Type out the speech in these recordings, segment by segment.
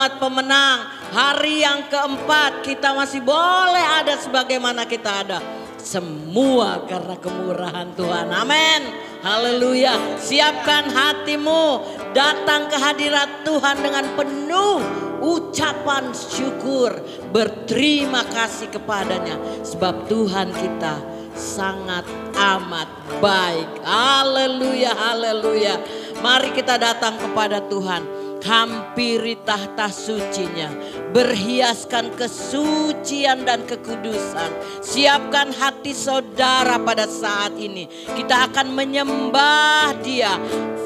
Pemenang, hari yang keempat kita masih boleh ada sebagaimana kita ada. Semua karena kemurahan Tuhan. Amin. Haleluya. Siapkan hatimu datang ke hadirat Tuhan dengan penuh ucapan syukur, berterima kasih kepadanya, sebab Tuhan kita sangat amat baik. Haleluya, haleluya. Mari kita datang kepada Tuhan. Hampiri tahta sucinya, berhiaskan kesucian dan kekudusan. Siapkan hati saudara pada saat ini. Kita akan menyembah Dia,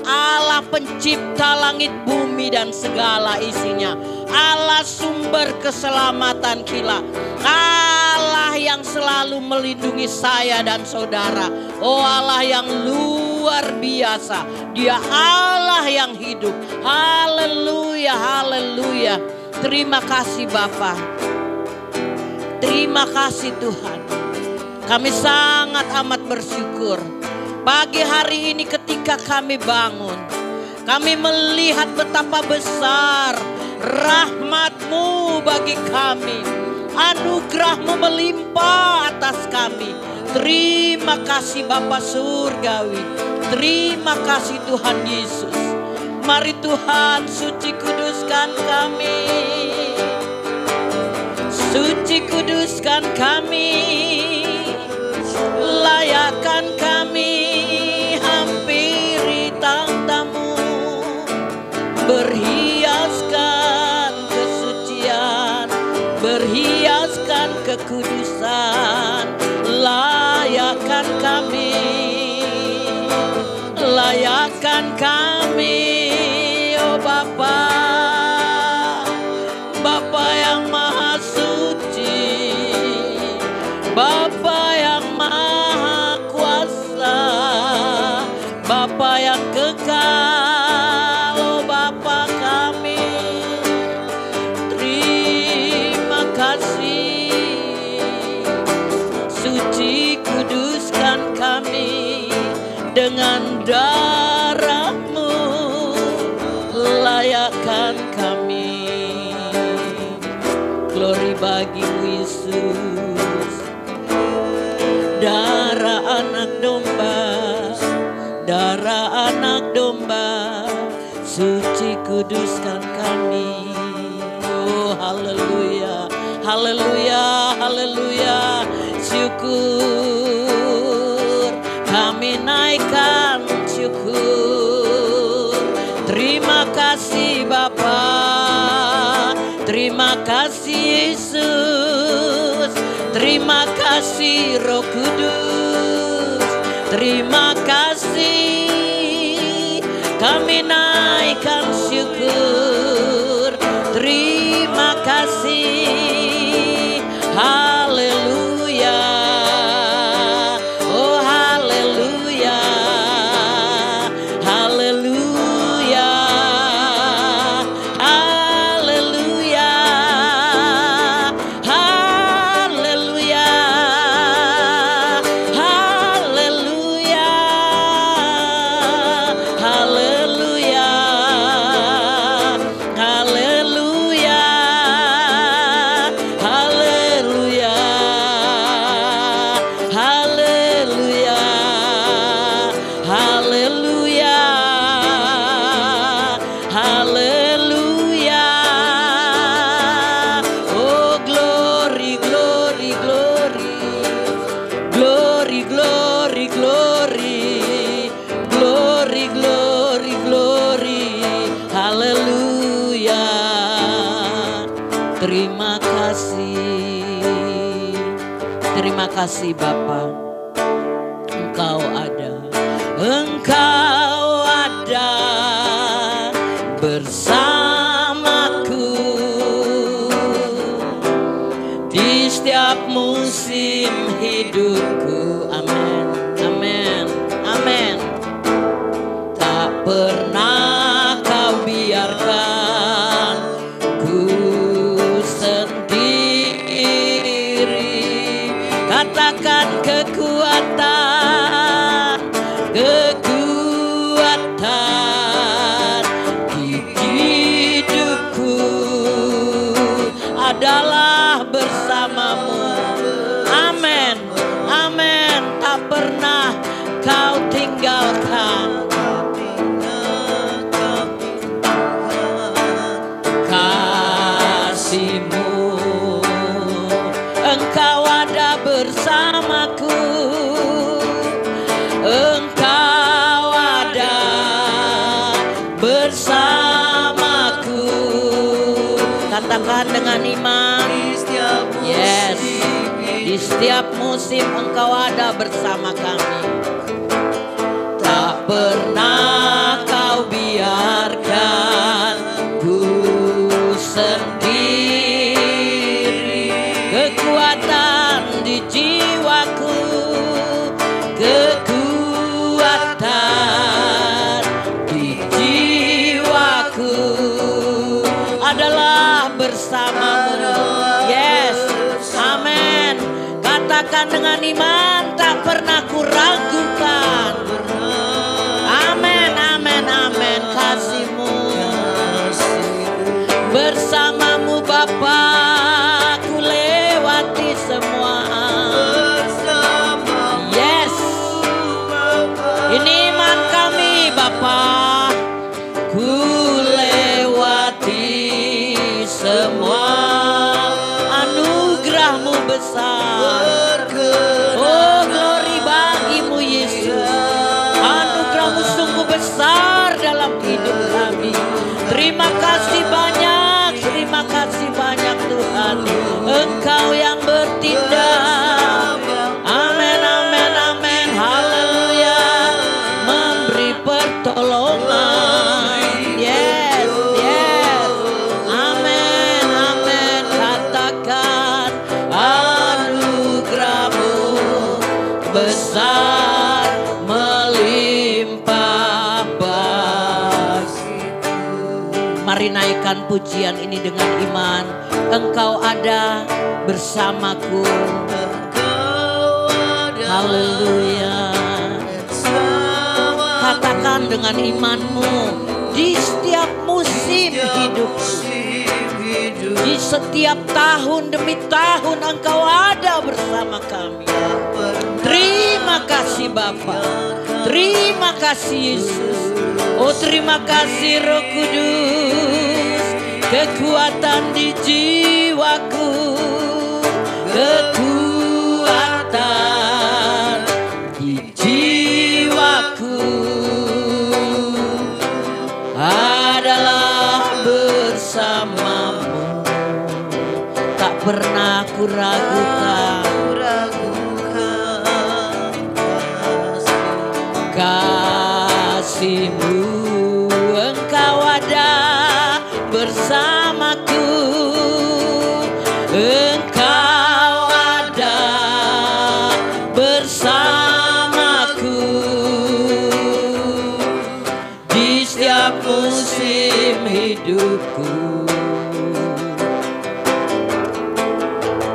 Allah pencipta langit bumi dan segala isinya, Allah sumber keselamatan kita, Allah yang selalu melindungi saya dan saudara. Oh Allah yang luar biasa, Dia Allah yang hidup. Haleluya, haleluya. Terima kasih Bapa. Terima kasih Tuhan. Kami sangat amat bersyukur. Pagi hari ini ketika kami bangun, kami melihat betapa besar rahmat-Mu bagi kami. Anugerah-Mu melimpah atas kami. Terima kasih Bapa Surgawi. Terima kasih Tuhan Yesus. Mari Tuhan suci kuduskan kami. Suci kuduskan kami. Layakkan kami hampiri tahta-Mu. Berhiaskan kesucian, berhiaskan kekudusan. Layakkan kami, layakkan kami, oh Bapa, Bapa yang maha suci, Bapa yang maha kuasa, Bapa yang kekal, oh Bapa kami, terima kasih. Suci kuduskan kami dengan darah-Mu, layakkan kami. Glory bagi-Mu Yesus. Darah anak domba, darah anak domba, suci kuduskan kami. Oh haleluya, haleluya, haleluya. Syukur, kami naikkan syukur. Terima kasih Bapa, terima kasih Yesus, terima kasih Roh Kudus, terima kasih. Kami naikkan syukur. Terima kasih. Haleluya. Oh haleluya. Haleluya. Haleluya. Haleluya. Haleluya. Haleluya. Haleluya. Haleluya. Haleluya. Haleluya. Haleluya. Oh glory, glory, glory. Glory, glory, glory. Glory, glory, glory. Haleluya. Terima kasih. Terima kasih Bapa. Engkau ada. Engkau ada bersamaku di setiap musim hidupku. Amin. Amin. Amin. Tak pernah Kau biarkan ku sendiri. Katakan kekuatan, kekuatan di hidupku. adalah bersamamu. Amin, amin. Tak pernah kau tinggalkan. Kasih-Mu, Engkau ada bersamaku. Engkau ada bersamaku. Katakan dengan iman. Yes, di setiap musim Engkau ada bersama kami. Tak pernah Kau biarkan ku sendiri. Kekuatan di jiwaku, kekuatan di jiwaku adalah bersamamu. Yes, amin. Katakan dengan iman, tak pernah ku ragukan. Amin, amin, amin. Kasih-Mu bersamamu Bapa, ku lewati semua. Yes, ini iman kami Bapa, ku lewati semua. Anugerah-Mu besar. Oh, glory bagi-Mu Yesus. Anugerah-Mu sungguh besar dalam hidup kami. Terima kasih banyak, terima kasih banyak Tuhan. Engkau yang bertindak. Amin, amin, amin. Haleluya. Memberi pertolongan. Yes, yes. Amin, amin. Katakan anugerah-Mu besar melimpah bagi. Mari naikkan pujian ini dengan iman. Engkau ada bersamaku. Haleluya. Katakan dengan imanmu. Di setiap musim hidupku, di setiap tahun demi tahun Engkau ada bersama kami. Terima kasih Bapa. Terima kasih Yesus. Oh, terima kasih Roh Kudus. Kekuatan di jiwaku, kekuatan di jiwaku adalah bersamamu. Tak pernah ku ragukan. Kasih-Mu, Engkau ada bersamaku. Engkau ada bersamaku di setiap musim hidupku.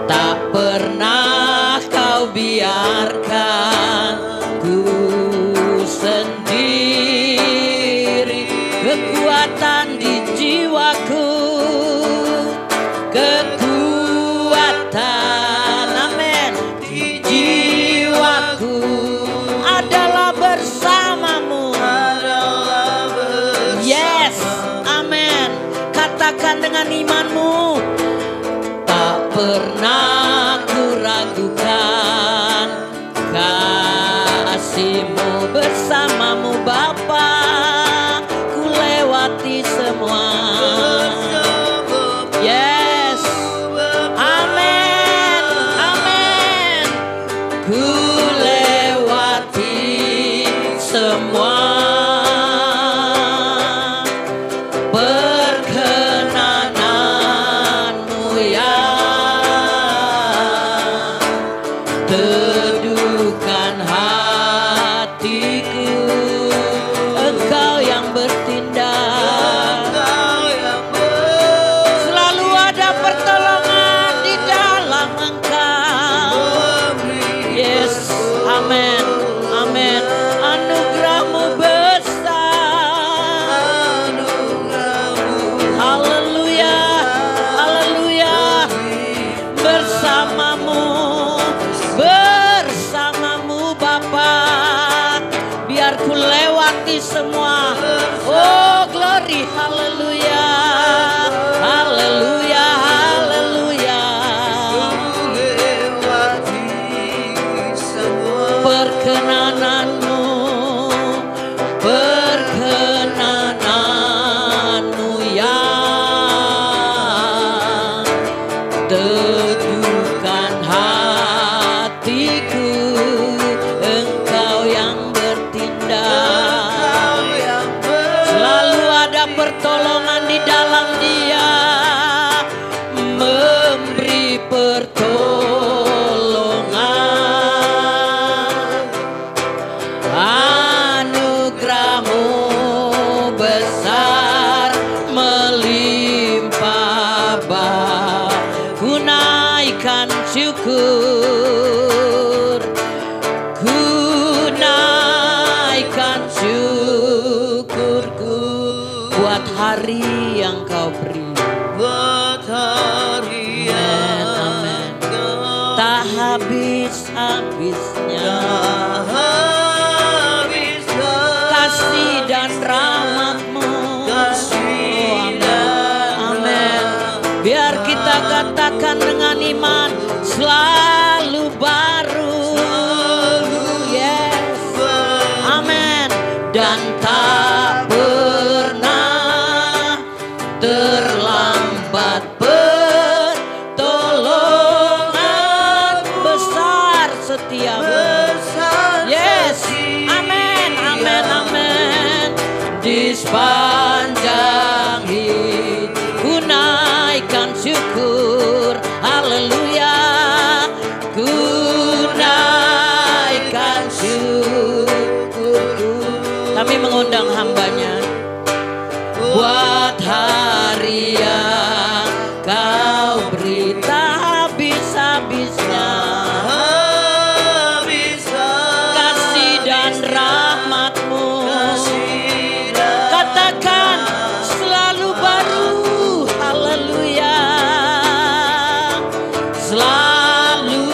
Tak pernah Kau biarkan ku sendiri. Kekuatan di jiwaku, kekuatan, amin, di jiwaku adalah bersamamu. Yes, amin. Katakan dengan imanmu. Tak pernah ku ragukan. Kasih-Mu bersamamu Bapa, ku lewati semua. Yes, amin, amin. Ku lewati semua. Perkenanan-Mu ya semua. Oh glory, haleluya, haleluya, haleluya. Perkenananmu, perkenananmu yang teduhkan hatiku. Engkau yang bertindak, selalu ada pertolongan di dalam Dia, memberi pertolongan. Anugerah-Mu besar melimpah bah, ku naikkan syukur, ku naikkan syukurku buat hari yang Kau beri. Buat hari yang Amin. Tak habis-habisnya kasih dan rahmat-Mu. Amin. Biar kita katakan dengan iman, selalu baru. Yes. Amin. Dan tak pernah terlambat pertolongan, besar setiamu. Yes. Amin. Amin. Amin. Di sepanjang hidup ku naikkan syukur. Haleluya. Ku naikkan syukurku. Kami mengundang hamba-Nya buat hari yang Kau beri, tak habis-habisnya kasih dan rahmat-Mu. Katakan selalu baru. Haleluya. Selalu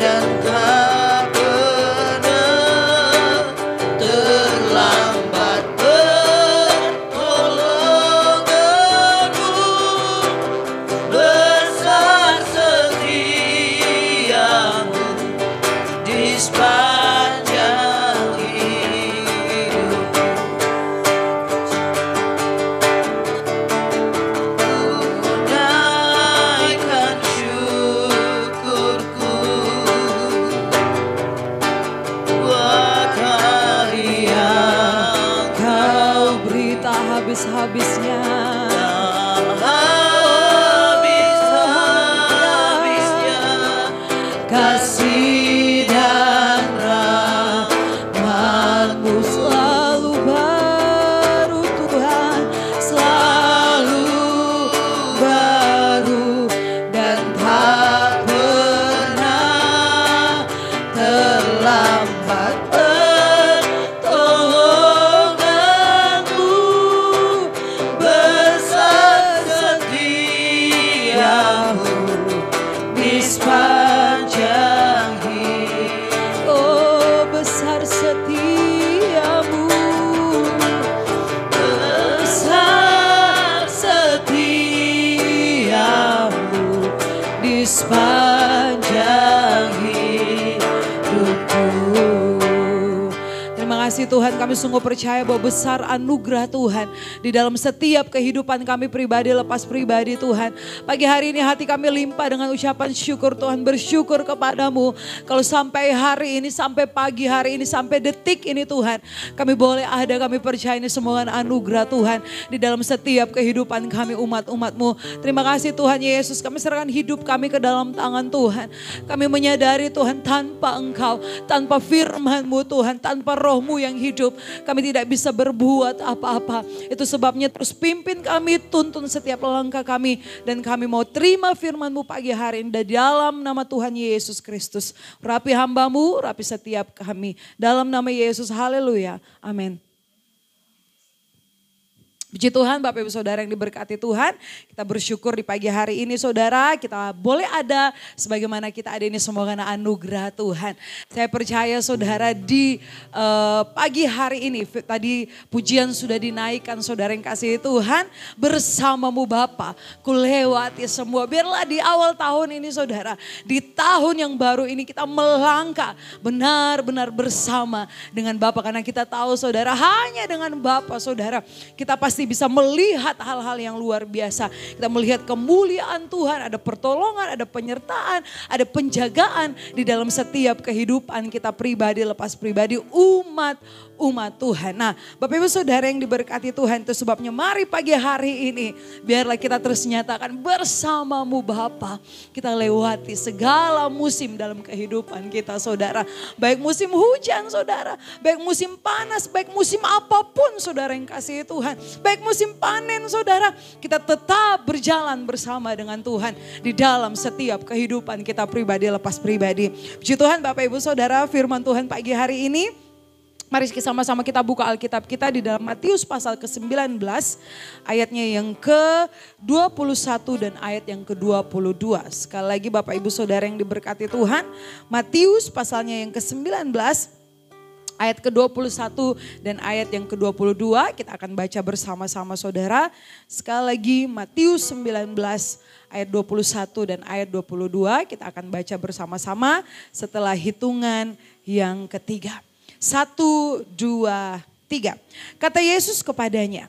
dan tak pernah terlambat pertolongan-Mu. Besar setiamu di sepanjang hidupku. Ku naikkan syukurku buat hari yang Kau beri tak habis-habisnya. habis-habisnya Kasih dan rahmat-Mu selalu baru Tuhan, selalu baru dan tak pernah terlambat pertolongan-Mu. besar setiamu di sepanjang hidup. Oh besar setiamu, besar setiamu di sepanjang hidupku. Terima kasih Tuhan, kami sungguh percaya bahwa besar anugerah Tuhan di dalam setiap kehidupan kami pribadi lepas pribadi Tuhan. Pagi hari ini hati kami limpah dengan ucapan syukur Tuhan, bersyukur kepadamu. Kalau sampai hari ini, sampai pagi hari ini, sampai detik ini Tuhan, kami boleh ada, kami percaya ini semua anugerah Tuhan di dalam setiap kehidupan kami umat-umat-Mu. Terima kasih Tuhan Yesus, kami serahkan hidup kami ke dalam tangan Tuhan. Kami menyadari Tuhan tanpa Engkau, tanpa firman-Mu Tuhan, tanpa Roh-Mu yang hidup, kami tidak bisa berbuat apa-apa. Itu sebabnya terus pimpin kami, tuntun setiap langkah kami, dan kami mau terima firman-Mu pagi hari ini di dalam nama Tuhan Yesus Kristus. Rapi hamba-Mu, rapi setiap kami. Dalam nama Yesus, haleluya, amin. Puji Tuhan Bapak Ibu Saudara yang diberkati Tuhan. Kita bersyukur di pagi hari ini saudara kita boleh ada sebagaimana kita ada ini semua karena anugerah Tuhan. Saya percaya saudara di pagi hari ini tadi pujian sudah dinaikkan saudara yang kasih Tuhan. Bersamamu Bapa ku lewati semua. Biarlah di awal tahun ini saudara, di tahun yang baru ini kita melangkah benar-benar bersama dengan Bapa. Karena kita tahu saudara hanya dengan Bapa saudara kita pasti bisa melihat hal-hal yang luar biasa. Kita melihat kemuliaan Tuhan, ada pertolongan, ada penyertaan, ada penjagaan di dalam setiap kehidupan kita pribadi, lepas pribadi, umat Tuhan. Nah Bapak Ibu Saudara yang diberkati Tuhan, itu sebabnya mari pagi hari ini biarlah kita terus nyatakan bersamamu Bapa. Kita lewati segala musim dalam kehidupan kita saudara. Baik musim hujan saudara, baik musim panas, baik musim apapun saudara yang kasih Tuhan. Baik musim panen saudara, kita tetap berjalan bersama dengan Tuhan di dalam setiap kehidupan kita pribadi lepas pribadi. Puji Tuhan Bapak Ibu Saudara, firman Tuhan pagi hari ini. Mari sama-sama kita buka Alkitab kita di dalam Matius pasal ke-19 ayatnya yang ke-21 dan ayat yang ke-22. Sekali lagi Bapak Ibu Saudara yang diberkati Tuhan, Matius pasalnya yang ke-19 ayat ke-21 dan ayat yang ke-22 kita akan baca bersama-sama saudara. Sekali lagi Matius 19 ayat 21 dan ayat 22 kita akan baca bersama-sama setelah hitungan yang ketiga. 1, 2, 3. Kata Yesus kepadanya,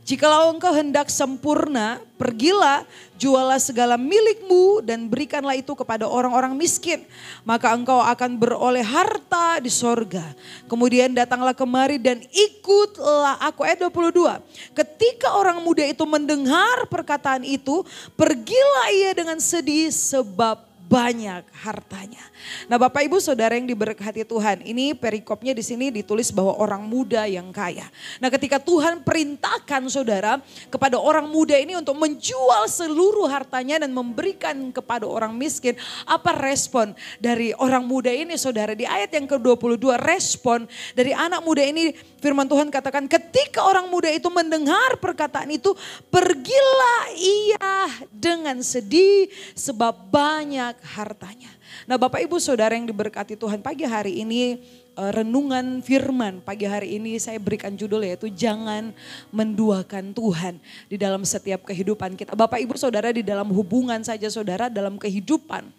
jikalau engkau hendak sempurna, pergilah, jualah segala milikmu dan berikanlah itu kepada orang-orang miskin. Maka engkau akan beroleh harta di sorga. Kemudian datanglah kemari dan ikutlah aku. Ayat 22. Ketika orang muda itu mendengar perkataan itu, pergilah ia dengan sedih sebab banyak hartanya. Nah Bapak Ibu Saudara yang diberkati Tuhan, ini perikopnya di sini ditulis bahwa orang muda yang kaya. Nah ketika Tuhan perintahkan saudara kepada orang muda ini untuk menjual seluruh hartanya dan memberikan kepada orang miskin, apa respon dari orang muda ini saudara? Di ayat yang ke-22 respon dari anak muda ini firman Tuhan katakan ketika orang muda itu mendengar perkataan itu, pergilah ia dengan sedih sebab banyak hartanya. Nah Bapak Ibu Saudara yang diberkati Tuhan, pagi hari ini renungan firman pagi hari ini saya berikan judul yaitu jangan menduakan Tuhan di dalam setiap kehidupan kita. Bapak Ibu Saudara di dalam hubungan saja saudara, dalam kehidupan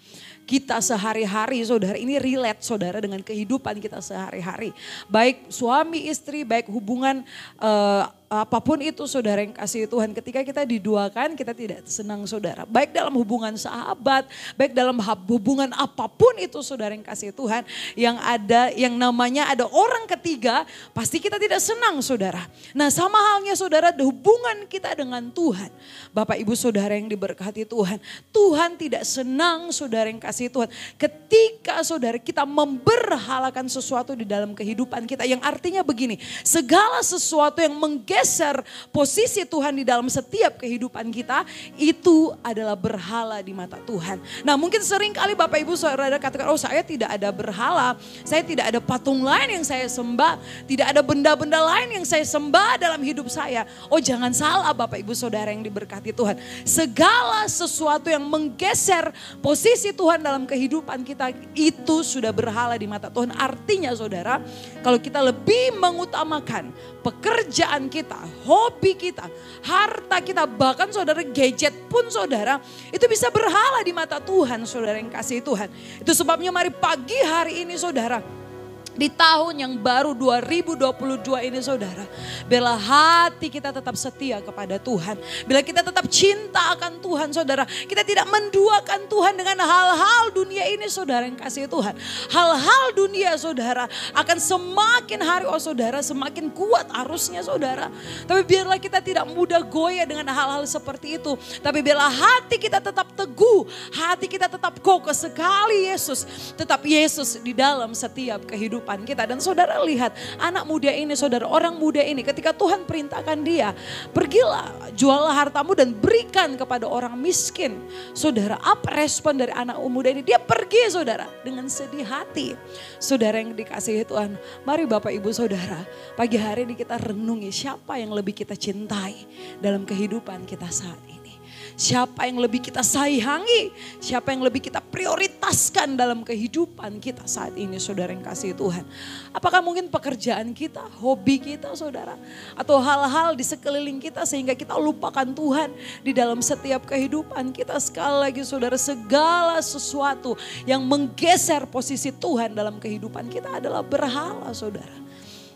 kita sehari-hari saudara, ini relate saudara dengan kehidupan kita sehari-hari. Baik suami istri, baik hubungan apapun itu saudara yang kasih Tuhan, ketika kita diduakan kita tidak senang saudara. Baik dalam hubungan sahabat, baik dalam hubungan apapun itu saudara yang kasih Tuhan, yang ada yang namanya ada orang ketiga, pasti kita tidak senang saudara. Nah sama halnya saudara hubungan kita dengan Tuhan. Bapak Ibu Saudara yang diberkati Tuhan, Tuhan tidak senang saudara yang kasih Tuhan ketika saudara kita memberhalakan sesuatu di dalam kehidupan kita, yang artinya begini, segala sesuatu yang menggeser posisi Tuhan di dalam setiap kehidupan kita itu adalah berhala di mata Tuhan. Nah mungkin sering kali Bapak Ibu Saudara katakan, oh saya tidak ada berhala, saya tidak ada patung lain yang saya sembah, tidak ada benda-benda lain yang saya sembah dalam hidup saya. Oh jangan salah Bapak Ibu Saudara yang diberkati Tuhan, segala sesuatu yang menggeser posisi Tuhan dalam kehidupan kita itu sudah berhala di mata Tuhan. Artinya saudara, kalau kita lebih mengutamakan pekerjaan kita, hobi kita, harta kita, bahkan saudara gadget pun saudara, itu bisa berhala di mata Tuhan saudara yang kasih Tuhan. Itu sebabnya mari pagi hari ini saudara, di tahun yang baru 2022 ini saudara, bila hati kita tetap setia kepada Tuhan, bila kita tetap cinta akan Tuhan saudara, kita tidak menduakan Tuhan dengan hal-hal dunia ini saudara yang kasih Tuhan. Hal-hal dunia saudara akan semakin hari saudara semakin kuat arusnya saudara. Tapi biarlah kita tidak mudah goyah dengan hal-hal seperti itu. Tapi biarlah hati kita tetap teguh, hati kita tetap kokoh sekali Yesus. Tetap Yesus di dalam setiap kehidupan kehidupan kita. Dan saudara lihat anak muda ini, saudara, orang muda ini ketika Tuhan perintahkan dia, pergilah jualah hartamu dan berikan kepada orang miskin. Saudara, apa respon dari anak muda ini? Dia pergi saudara dengan sedih hati. Saudara yang dikasihi Tuhan, mari Bapak Ibu Saudara, pagi hari ini kita renungi siapa yang lebih kita cintai dalam kehidupan kita saat ini. Siapa yang lebih kita sayangi, siapa yang lebih kita prioritaskan dalam kehidupan kita saat ini, saudara yang kasih Tuhan. Apakah mungkin pekerjaan kita, hobi kita saudara, atau hal-hal di sekeliling kita sehingga kita lupakan Tuhan di dalam setiap kehidupan kita. Sekali lagi saudara, segala sesuatu yang menggeser posisi Tuhan dalam kehidupan kita adalah berhala saudara.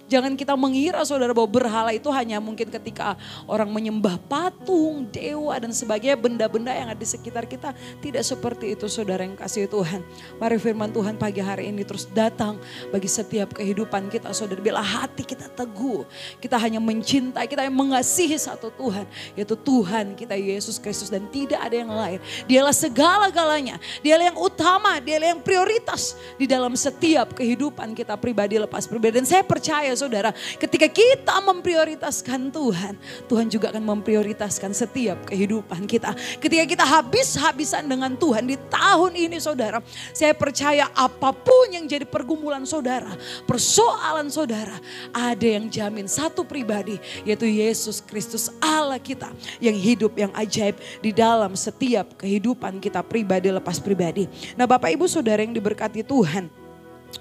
Jangan kita mengira saudara bahwa berhala itu hanya mungkin ketika orang menyembah patung, dewa dan sebagainya, benda-benda yang ada di sekitar kita. Tidak seperti itu saudara yang kasih Tuhan. Mari firman Tuhan pagi hari ini terus datang bagi setiap kehidupan kita saudara. Bila hati kita teguh, kita hanya mencintai, kita yang mengasihi satu Tuhan, yaitu Tuhan kita Yesus Kristus, dan tidak ada yang lain. Dialah segala-galanya, dialah yang utama, dialah yang prioritas di dalam setiap kehidupan kita pribadi lepas pribadi. Dan saya percaya saudara, ketika kita memprioritaskan Tuhan, Tuhan juga akan memprioritaskan setiap kehidupan kita. Ketika kita habis-habisan dengan Tuhan di tahun ini saudara, saya percaya apapun yang jadi pergumulan saudara, persoalan saudara, ada yang jamin satu pribadi, yaitu Yesus Kristus Allah kita yang hidup, yang ajaib di dalam setiap kehidupan kita pribadi lepas pribadi. Nah Bapak Ibu Saudara yang diberkati Tuhan,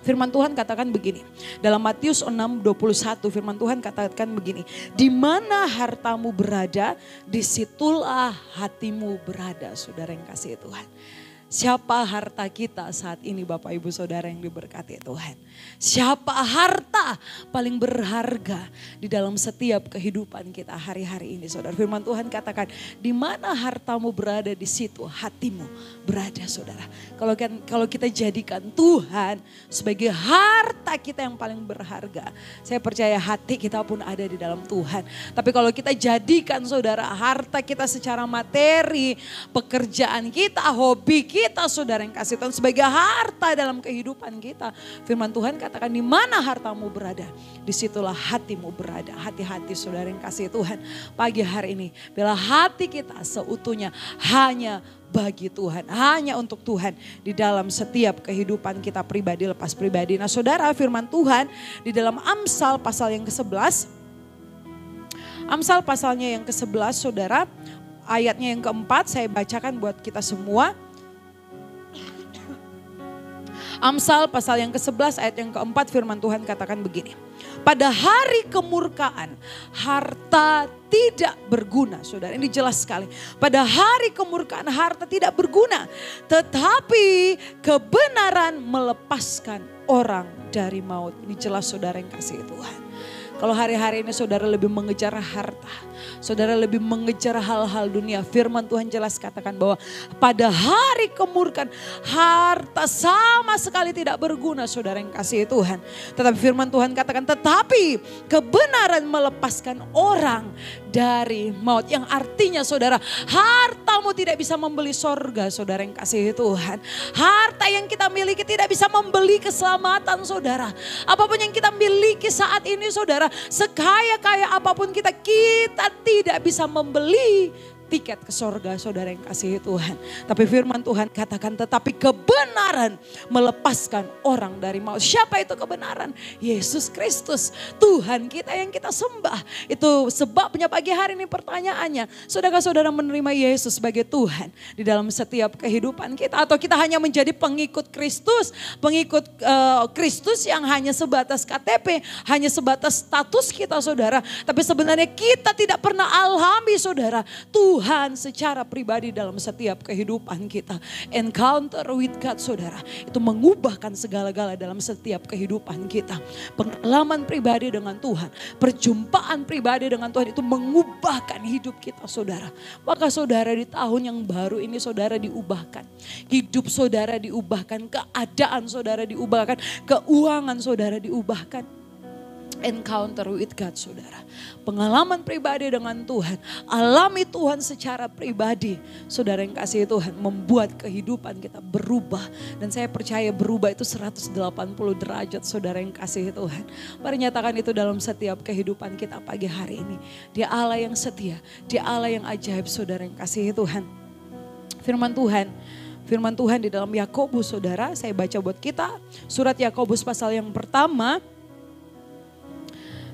firman Tuhan katakan begini, dalam Matius 6:21 firman Tuhan katakan begini, di mana hartamu berada, disitulah hatimu berada. Saudara yang kasih Tuhan, siapa harta kita saat ini Bapak Ibu Saudara yang diberkati Tuhan? Siapa harta paling berharga di dalam setiap kehidupan kita hari-hari ini saudara? Firman Tuhan katakan, di mana hartamu berada, di situ hatimu berada saudara. Kalau kita jadikan Tuhan sebagai harta kita yang paling berharga, saya percaya hati kita pun ada di dalam Tuhan. Tapi kalau kita jadikan saudara harta kita secara materi, pekerjaan kita, hobi kita saudara yang kasih Tuhan sebagai harta dalam kehidupan kita, firman Tuhan katakan, di mana hartamu berada, disitulah hatimu berada. Hati-hati saudara yang kasih Tuhan, pagi hari ini bila hati kita seutuhnya hanya bagi Tuhan, hanya untuk Tuhan di dalam setiap kehidupan kita pribadi lepas pribadi. Nah saudara, firman Tuhan di dalam Amsal pasal yang ke-11, Amsal pasalnya yang ke-11 saudara, ayatnya yang keempat saya bacakan buat kita semua. Amsal pasal yang ke-11 ayat yang keempat, firman Tuhan katakan begini. Pada hari kemurkaan harta tidak berguna. Saudara, ini jelas sekali. Pada hari kemurkaan harta tidak berguna. Tetapi kebenaran melepaskan orang dari maut. Ini jelas saudara yang kasih Tuhan. Kalau hari-hari ini saudara lebih mengejar harta, saudara lebih mengejar hal-hal dunia, firman Tuhan jelas katakan bahwa pada hari kemurkaan harta sama sekali tidak berguna saudara yang kasih Tuhan. Tetapi firman Tuhan katakan, tetapi kebenaran melepaskan orang dari maut. Yang artinya saudara, hartamu tidak bisa membeli sorga saudara yang kasih Tuhan. Harta yang kita miliki tidak bisa membeli keselamatan saudara. Apapun yang kita miliki saat ini saudara, sekaya-kaya apapun kita tidak bisa membeli tiket ke sorga saudara yang kasih Tuhan. Tapi firman Tuhan katakan, tetapi kebenaran melepaskan orang dari maut. Siapa itu kebenaran? Yesus Kristus, Tuhan kita yang kita sembah. Itu sebabnya pagi hari ini pertanyaannya, sudahkah saudara menerima Yesus sebagai Tuhan di dalam setiap kehidupan kita? Atau kita hanya menjadi pengikut Kristus, pengikut Kristus yang hanya sebatas KTP, hanya sebatas status kita saudara. Tapi sebenarnya kita tidak pernah alami saudara, Tuhan secara pribadi dalam setiap kehidupan kita. Encounter with God saudara, itu mengubahkan segala-gala dalam setiap kehidupan kita. Pengalaman pribadi dengan Tuhan, perjumpaan pribadi dengan Tuhan itu mengubahkan hidup kita saudara. Maka saudara di tahun yang baru ini saudara diubahkan. Hidup saudara diubahkan, keadaan saudara diubahkan, keuangan saudara diubahkan. encounter with God, saudara. Pengalaman pribadi dengan Tuhan. Alami Tuhan secara pribadi. Saudara yang kasih Tuhan, membuat kehidupan kita berubah. Dan saya percaya berubah itu 180 derajat, saudara yang kasih Tuhan. Mari nyatakan itu dalam setiap kehidupan kita pagi hari ini. Dia Allah yang setia. Dia Allah yang ajaib, saudara yang kasih Tuhan. Firman Tuhan di dalam Yakobus, saudara. Saya baca buat kita. Surat Yakobus pasal yang pertama.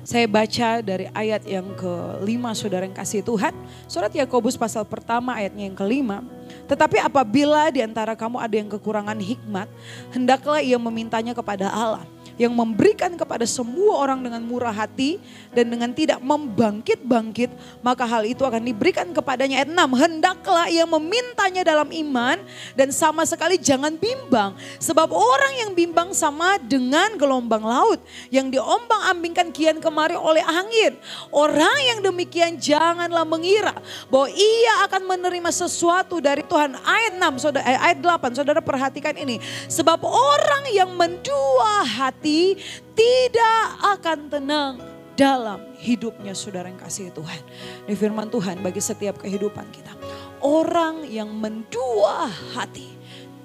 Saya baca dari ayat yang ke-5, saudara yang kasih Tuhan. Surat Yakobus pasal pertama ayatnya yang ke-5. Tetapi apabila di antara kamu ada yang kekurangan hikmat, hendaklah ia memintanya kepada Allah, yang memberikan kepada semua orang dengan murah hati dan dengan tidak membangkit-bangkit, maka hal itu akan diberikan kepadanya. Ayat 6, hendaklah ia memintanya dalam iman dan sama sekali jangan bimbang. Sebab orang yang bimbang sama dengan gelombang laut yang diombang-ambingkan kian kemari oleh angin. Orang yang demikian janganlah mengira bahwa ia akan menerima sesuatu dari Tuhan. Ayat 8, saudara perhatikan ini. Sebab orang yang mendua hati tidak akan tenang dalam hidupnya, saudara yang kasih Tuhan. Ini firman Tuhan bagi setiap kehidupan kita. Orang yang mendua hati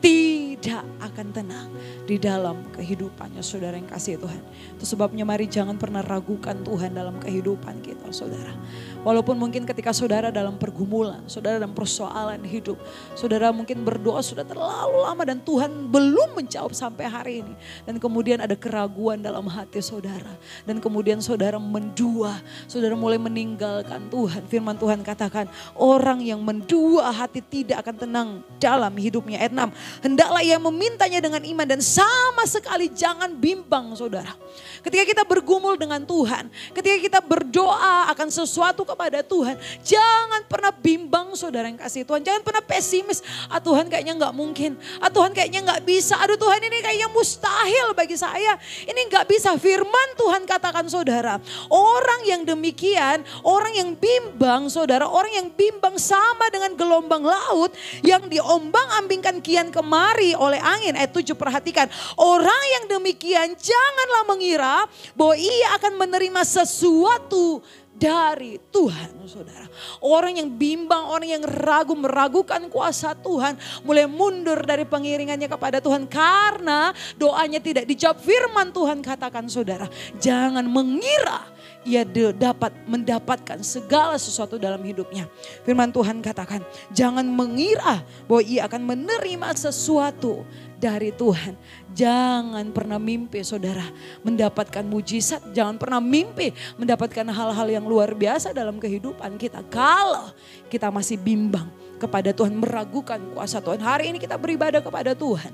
tidak akan tenang di dalam kehidupannya, saudara yang kasih Tuhan. Itu sebabnya mari jangan pernah ragukan Tuhan dalam kehidupan kita, saudara. Walaupun mungkin ketika saudara dalam pergumulan, saudara dalam persoalan hidup, saudara mungkin berdoa sudah terlalu lama dan Tuhan belum menjawab sampai hari ini. Dan kemudian ada keraguan dalam hati saudara. Dan kemudian saudara mendua, saudara mulai meninggalkan Tuhan. Firman Tuhan katakan, orang yang mendua hati tidak akan tenang dalam hidupnya. Ayat 6, hendaklah ia memintanya dengan iman dan sama sekali jangan bimbang, saudara. Ketika kita bergumul dengan Tuhan, ketika kita berdoa akan sesuatu kepada Tuhan, jangan pernah bimbang, saudara yang kasih Tuhan. Jangan pernah pesimis, Tuhan kayaknya gak mungkin, Tuhan kayaknya gak bisa, aduh Tuhan ini kayaknya mustahil bagi saya, ini gak bisa. Firman Tuhan katakan, saudara, orang yang demikian, orang yang bimbang, saudara, orang yang bimbang sama dengan gelombang laut yang diombang-ambingkan kian kemari oleh angin. Ayat 7, perhatikan, orang yang demikian janganlah mengira bahwa ia akan menerima sesuatu dari Tuhan, saudara. Orang yang bimbang, orang yang ragu, meragukan kuasa Tuhan, mulai mundur dari pengiringannya kepada Tuhan karena doanya tidak dijawab. Firman Tuhan katakan, saudara, jangan mengira ia dapat mendapatkan segala sesuatu dalam hidupnya. Firman Tuhan katakan, jangan mengira bahwa ia akan menerima sesuatu dari Tuhan. Jangan pernah mimpi, saudara, mendapatkan mujizat. Jangan pernah mimpi mendapatkan hal-hal yang luar biasa dalam kehidupan kita kalau kita masih bimbang kepada Tuhan, meragukan kuasa Tuhan. Hari ini kita beribadah kepada Tuhan.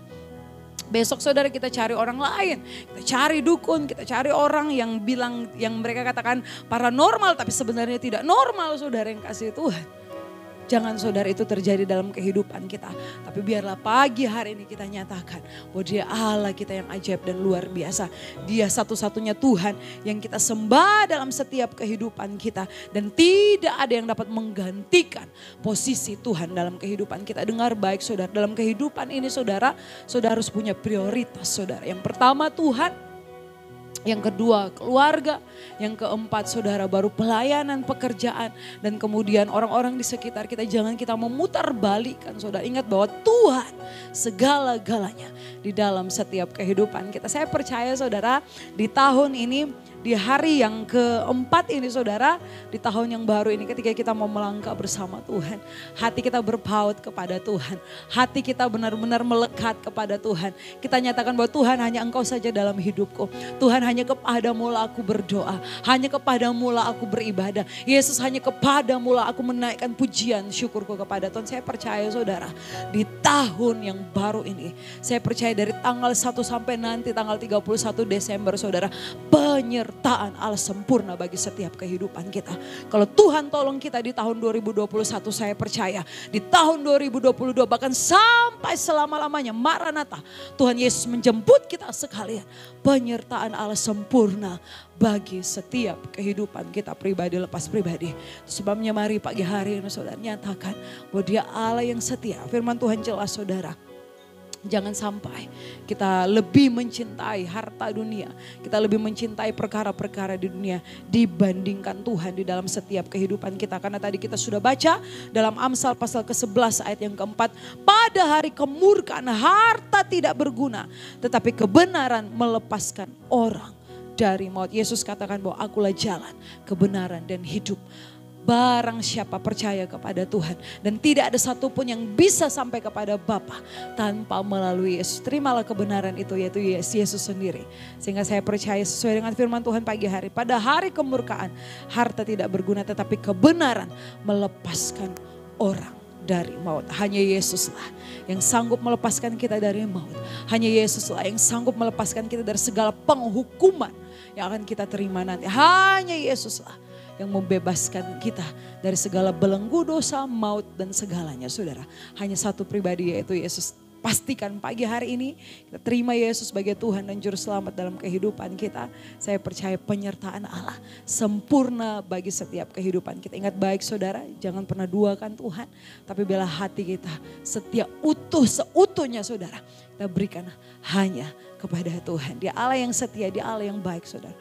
Besok saudara kita cari orang lain, kita cari dukun, kita cari orang yang bilang, yang mereka katakan paranormal tapi sebenarnya tidak normal, saudara yang kasih Tuhan. Jangan saudara itu terjadi dalam kehidupan kita. Tapi biarlah pagi hari ini kita nyatakan bahwa Dia Allah kita yang ajaib dan luar biasa. Dia satu-satunya Tuhan yang kita sembah dalam setiap kehidupan kita. Dan tidak ada yang dapat menggantikan posisi Tuhan dalam kehidupan kita. Dengar baik saudara, dalam kehidupan ini saudara harus punya prioritas saudara. Yang pertama Tuhan. Yang kedua keluarga, yang keempat saudara baru pelayanan, pekerjaan, dan kemudian orang-orang di sekitar kita. Jangan kita memutar balikan saudara. Ingat bahwa Tuhan segala-galanya di dalam setiap kehidupan kita. Saya percaya saudara di tahun ini, di hari yang keempat ini saudara, di tahun yang baru ini ketika kita mau melangkah bersama Tuhan. Hati kita berpaut kepada Tuhan. Hati kita benar-benar melekat kepada Tuhan. Kita nyatakan bahwa Tuhan hanya Engkau saja dalam hidupku. Tuhan hanya kepadamu lah aku berdoa. Hanya kepadamu lah aku beribadah. Yesus hanya kepadamu lah aku menaikkan pujian syukurku kepada Tuhan. Saya percaya saudara di tahun yang baru ini. Saya percaya dari tanggal 1 sampai nanti tanggal 31 Desember saudara. Penyertaan Allah sempurna bagi setiap kehidupan kita. Kalau Tuhan tolong kita di tahun 2021 saya percaya. Di tahun 2022 bahkan sampai selama-lamanya Maranatha. Tuhan Yesus menjemput kita sekalian. Penyertaan Allah sempurna bagi setiap kehidupan kita pribadi lepas pribadi. Sebabnya mari pagi hari ini saudara nyatakan bahwa Dia Allah yang setia. Firman Tuhan jelas saudara. Jangan sampai kita lebih mencintai harta dunia. Kita lebih mencintai perkara-perkara di dunia dibandingkan Tuhan di dalam setiap kehidupan kita. Karena tadi kita sudah baca dalam Amsal pasal ke-11 ayat yang keempat. Pada hari kemurkaan harta tidak berguna. Tetapi kebenaran melepaskan orang dari maut. Yesus katakan bahwa akulah jalan, kebenaran dan hidup. Barang siapa percaya kepada Tuhan dan tidak ada satupun yang bisa sampai kepada Bapa tanpa melalui Yesus. Terimalah kebenaran itu, yaitu Yesus sendiri. Sehingga saya percaya sesuai dengan firman Tuhan pagi hari. Pada hari kemurkaan harta tidak berguna, tetapi kebenaran melepaskan orang dari maut. Hanya Yesuslah yang sanggup melepaskan kita dari maut. Hanya Yesuslah yang sanggup melepaskan kita dari segala penghukuman yang akan kita terima nanti. Hanya Yesuslah yang membebaskan kita dari segala belenggu dosa, maut dan segalanya, saudara. Hanya satu pribadi, yaitu Yesus. Pastikan pagi hari ini kita terima Yesus sebagai Tuhan dan Juru Selamat dalam kehidupan kita. Saya percaya penyertaan Allah sempurna bagi setiap kehidupan kita. Ingat baik saudara, jangan pernah duakan Tuhan. Tapi bila hati kita setia utuh seutuhnya saudara, kita berikan hanya kepada Tuhan. Dia Allah yang setia, dia Allah yang baik saudara.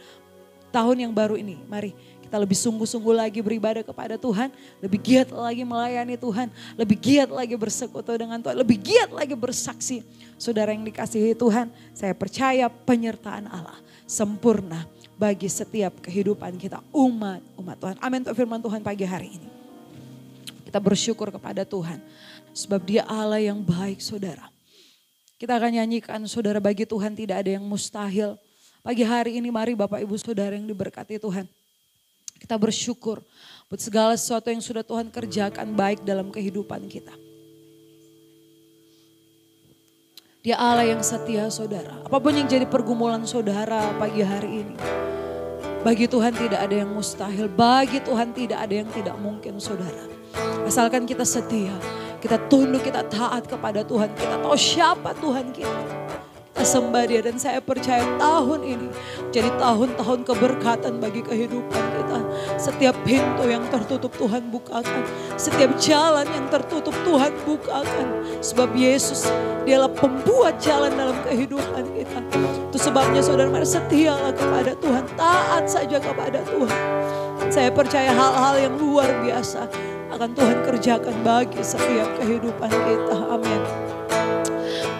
Tahun yang baru ini, mari kita lebih sungguh-sungguh lagi beribadah kepada Tuhan. Lebih giat lagi melayani Tuhan. Lebih giat lagi bersekutu dengan Tuhan. Lebih giat lagi bersaksi. Saudara yang dikasihi Tuhan, saya percaya penyertaan Allah sempurna bagi setiap kehidupan kita, umat Tuhan. Amin untuk firman Tuhan pagi hari ini. Kita bersyukur kepada Tuhan. Sebab dia Allah yang baik saudara. Kita akan nyanyikan saudara, bagi Tuhan tidak ada yang mustahil. Pagi hari ini mari Bapak Ibu Saudara yang diberkati Tuhan. Kita bersyukur buat segala sesuatu yang sudah Tuhan kerjakan baik dalam kehidupan kita. Dia Allah yang setia saudara. Apapun yang jadi pergumulan saudara pagi hari ini. Bagi Tuhan tidak ada yang mustahil. Bagi Tuhan tidak ada yang tidak mungkin saudara. Asalkan kita setia. Kita tunduk, kita taat kepada Tuhan. Kita tahu siapa Tuhan kita. Sembah dia, dan saya percaya tahun ini jadi tahun-tahun keberkatan bagi kehidupan kita. Setiap pintu yang tertutup Tuhan bukakan. Setiap jalan yang tertutup Tuhan bukakan. Sebab Yesus dialah pembuat jalan dalam kehidupan kita. Itu sebabnya saudara, mari setialah kepada Tuhan. Taat saja kepada Tuhan. Saya percaya hal-hal yang luar biasa akan Tuhan kerjakan bagi setiap kehidupan kita. Amin.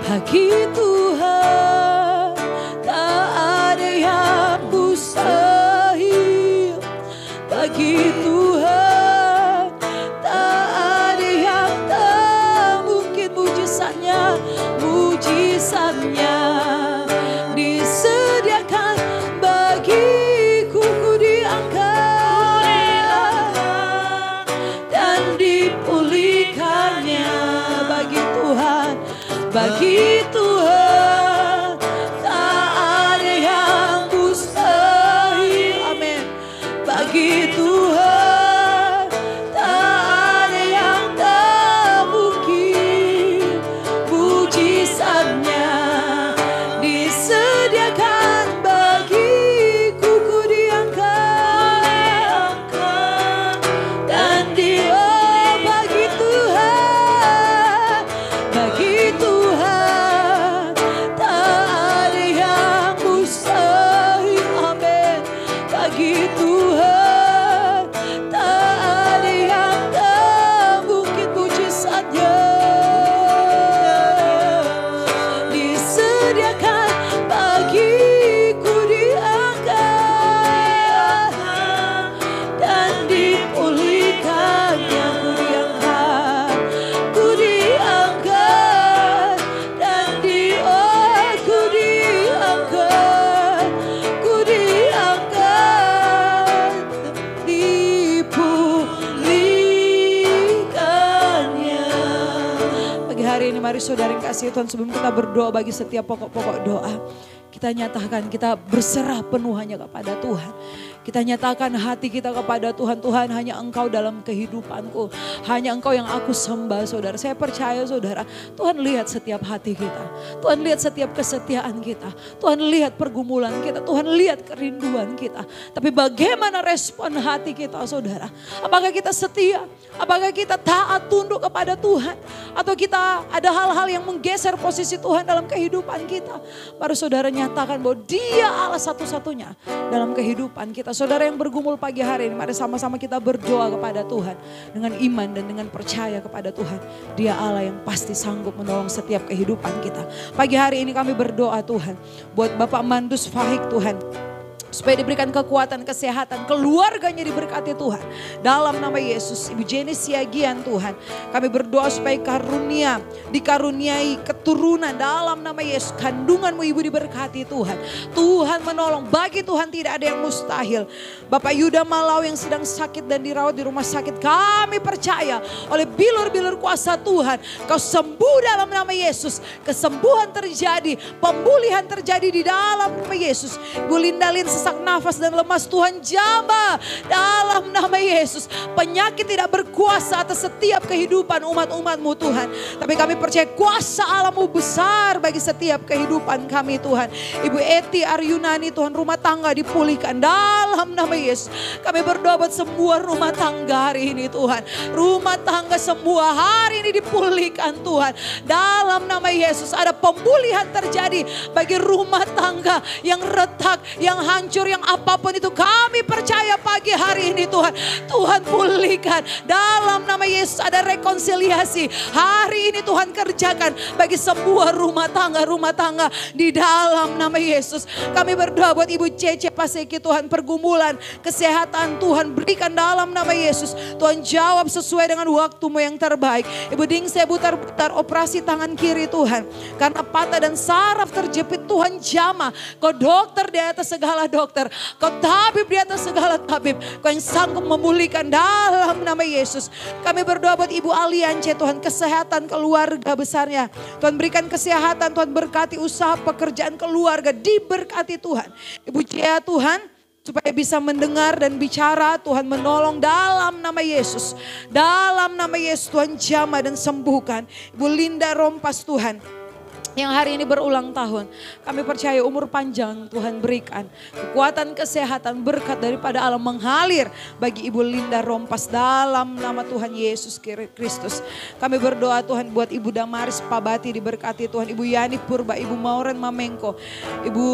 Bagi Tuhan tak ada yang mustahil. Bagi Tuhan tak ada yang tak mungkin. Mujizatnya disediakan bagiku. Ku diangkat dan dipulihkannya. Bagi Tuhan, bagi Tuhan tak ada yang mustahil. Amin. Bagi Tuhan tak ada yang tak mungkin. Mujizatnya disediakan bagiku. Ku diangkat dan bagi Tuhan, bagi Tuhan tak ada yang mustahil. Amin. Bagi Tuhan tak ada yang tak mungkin. Mujizatnya disediakan bagiku. Diangkat dan dipulihkannya. Ku diangkat dan ku diangkat, ku diangkat, dipulihkannya. Pagi hari ini mari saudara yang kasih Tuhan, sebelum kita berdoa bagi setiap pokok-pokok doa, kita nyatakan, kita berserah penuh hanya kepada Tuhan. Kita nyatakan hati kita kepada Tuhan. Tuhan, hanya Engkau dalam kehidupanku. Hanya Engkau yang aku sembah saudara. Saya percaya saudara, Tuhan lihat setiap hati kita. Tuhan lihat setiap kesetiaan kita. Tuhan lihat pergumulan kita. Tuhan lihat kerinduan kita. Tapi bagaimana respon hati kita saudara? Apakah kita setia? Apakah kita taat tunduk kepada Tuhan? atau kita ada hal-hal yang menggeser posisi Tuhan dalam kehidupan kita, baru saudara nyatakan bahwa Dia Allah satu-satunya dalam kehidupan kita. Saudara yang bergumul pagi hari ini, mari sama-sama kita berdoa kepada Tuhan dengan iman dan dengan percaya kepada Tuhan. Dia Allah yang pasti sanggup menolong setiap kehidupan kita. Pagi hari ini kami berdoa Tuhan buat Bapak Mandus Fahik Tuhan, supaya diberikan kekuatan, kesehatan, keluarganya diberkati Tuhan. Dalam nama Yesus, Ibu Jenny Siagian Tuhan, kami berdoa supaya dikaruniai keturunan dalam nama Yesus. Kandunganmu Ibu diberkati Tuhan. Tuhan menolong, bagi Tuhan tidak ada yang mustahil. Bapak Yuda Malau yang sedang sakit dan dirawat di rumah sakit, kami percaya oleh bilur-bilur kuasa Tuhan, Kau sembuh dalam nama Yesus. Kesembuhan terjadi, pemulihan terjadi di dalam nama Yesus. Ibu Lindalin sesak nafas dan lemas, Tuhan jamah dalam nama Yesus. Penyakit tidak berkuasa atas setiap kehidupan umat-umat-Mu Tuhan. Tapi kami percaya kuasa Allah-Mu besar bagi setiap kehidupan kami Tuhan. Ibu Eti Aryunani Tuhan, rumah tangga dipulihkan dalam nama Yesus. Kami berdoa buat semua rumah tangga hari ini Tuhan. Rumah tangga semua hari ini dipulihkan Tuhan. Dalam nama Yesus ada pemulihan terjadi bagi rumah tangga yang retak, yang hancur, yang apapun itu kami percaya pagi hari ini Tuhan. Tuhan pulihkan dalam nama Yesus, ada rekonsiliasi. Hari ini Tuhan kerjakan bagi semua rumah tangga di dalam nama Yesus. Kami berdoa buat Ibu Cece Paseki Tuhan, pergumulan, kesehatan Tuhan berikan dalam nama Yesus. Tuhan jawab sesuai dengan waktu-Mu yang terbaik. Ibu Dingse butar-butar operasi tangan kiri Tuhan, karena patah dan saraf terjepit, Tuhan jamah. Kau dokter di atas segala dokter, Kau tabib di atas segala tabib, Kau yang sanggup memulihkan dalam nama Yesus. Kami berdoa buat Ibu Aliance Tuhan, kesehatan keluarga besarnya. Tuhan berikan kesehatan, Tuhan berkati usaha pekerjaan keluarga, diberkati Tuhan. Ibu Cia Tuhan, supaya bisa mendengar dan bicara, Tuhan menolong dalam nama Yesus. Dalam nama Yesus Tuhan jamah dan sembuhkan. Ibu Linda Rompas Tuhan, yang hari ini berulang tahun, kami percaya umur panjang Tuhan berikan. Kekuatan, kesehatan, berkat daripada Allah mengalir bagi Ibu Linda Rompas dalam nama Tuhan Yesus Kristus. Kami berdoa Tuhan buat Ibu Damaris Pabati diberkati Tuhan. Ibu Yani Purba, Ibu Mauren Mamengko, Ibu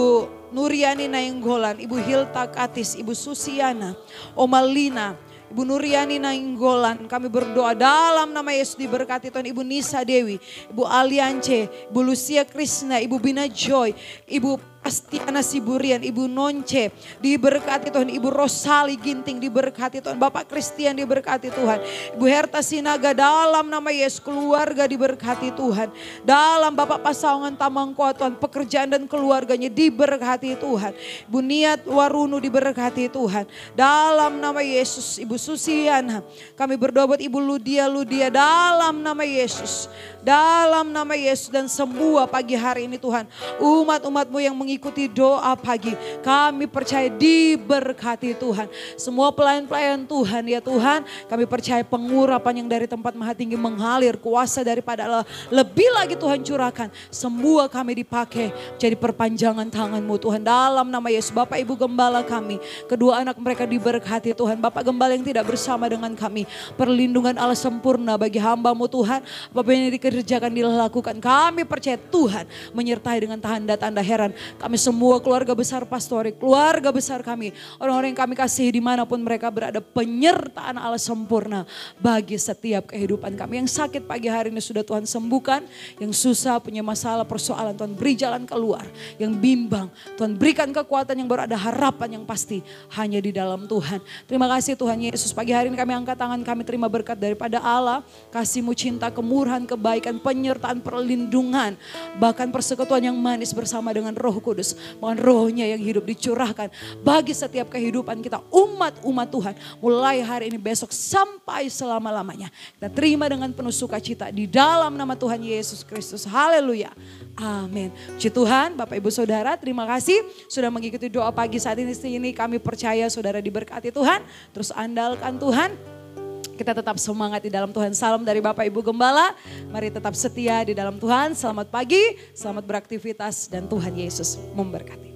Nuriani Nainggolan, Ibu Hilta Katis, Ibu Susiana, Oma Lina, Ibu Nuriani Nainggolan, kami berdoa dalam nama Yesus diberkati Tuhan. Ibu Nisa Dewi, Ibu Aliance, Ibu Lucia Krishna, Ibu Bina Joy, Ibu Astiana Siburian, Ibu Nonce diberkati Tuhan. Ibu Rosali Ginting diberkati Tuhan. Bapak Christian diberkati Tuhan. Ibu Herta Sinaga dalam nama Yesus, keluarga diberkati Tuhan. Dalam Bapak Pasaungan Tamangkoa Tuhan, pekerjaan dan keluarganya diberkati Tuhan. Ibu Niat Warunu diberkati Tuhan. Dalam nama Yesus. Ibu Susiana, kami berdoa buat Ibu Ludia dalam nama Yesus. Dalam nama Yesus, dan semua pagi hari ini Tuhan, umat-umat-Mu yang mengikuti doa pagi, kami percaya diberkati Tuhan. Semua pelayan-pelayan Tuhan ya Tuhan, kami percaya pengurapan yang dari tempat Maha Tinggi mengalir, kuasa daripada Allah lebih lagi Tuhan curahkan. Semua kami dipakai jadi perpanjangan tangan-Mu Tuhan. Dalam nama Yesus, Bapak Ibu Gembala kami, kedua anak mereka diberkati Tuhan. Bapak Gembala yang tidak bersama dengan kami, perlindungan Allah sempurna bagi hamba-Mu Tuhan. Apapun yang dikerjakan dilakukan, kami percaya Tuhan menyertai dengan tanda-tanda heran. Kami semua keluarga besar Pastori, keluarga besar kami, orang-orang yang kami kasihi dimanapun mereka berada, penyertaan Allah sempurna bagi setiap kehidupan kami. Yang sakit pagi hari ini sudah Tuhan sembuhkan, yang susah punya masalah persoalan Tuhan beri jalan keluar, yang bimbang Tuhan berikan kekuatan, yang baru ada harapan yang pasti hanya di dalam Tuhan. Terima kasih Tuhan Yesus, pagi hari ini kami angkat tangan, kami terima berkat daripada Allah, kasih-Mu, cinta, kemurahan, kebaikan, penyertaan, perlindungan, bahkan persekutuan yang manis bersama dengan Roh Kudus. Mohon Roh-Nya yang hidup dicurahkan bagi setiap kehidupan kita, umat-umat Tuhan, mulai hari ini, besok, sampai selama-lamanya. Kita terima dengan penuh sukacita di dalam nama Tuhan Yesus Kristus. Haleluya. Amin. Puji Tuhan, Bapak Ibu Saudara, terima kasih sudah mengikuti doa pagi saat ini. Kami percaya saudara diberkati Tuhan. Terus andalkan Tuhan. Kita tetap semangat di dalam Tuhan. Salam dari Bapak Ibu Gembala. Mari tetap setia di dalam Tuhan. Selamat pagi, selamat beraktivitas, dan Tuhan Yesus memberkati.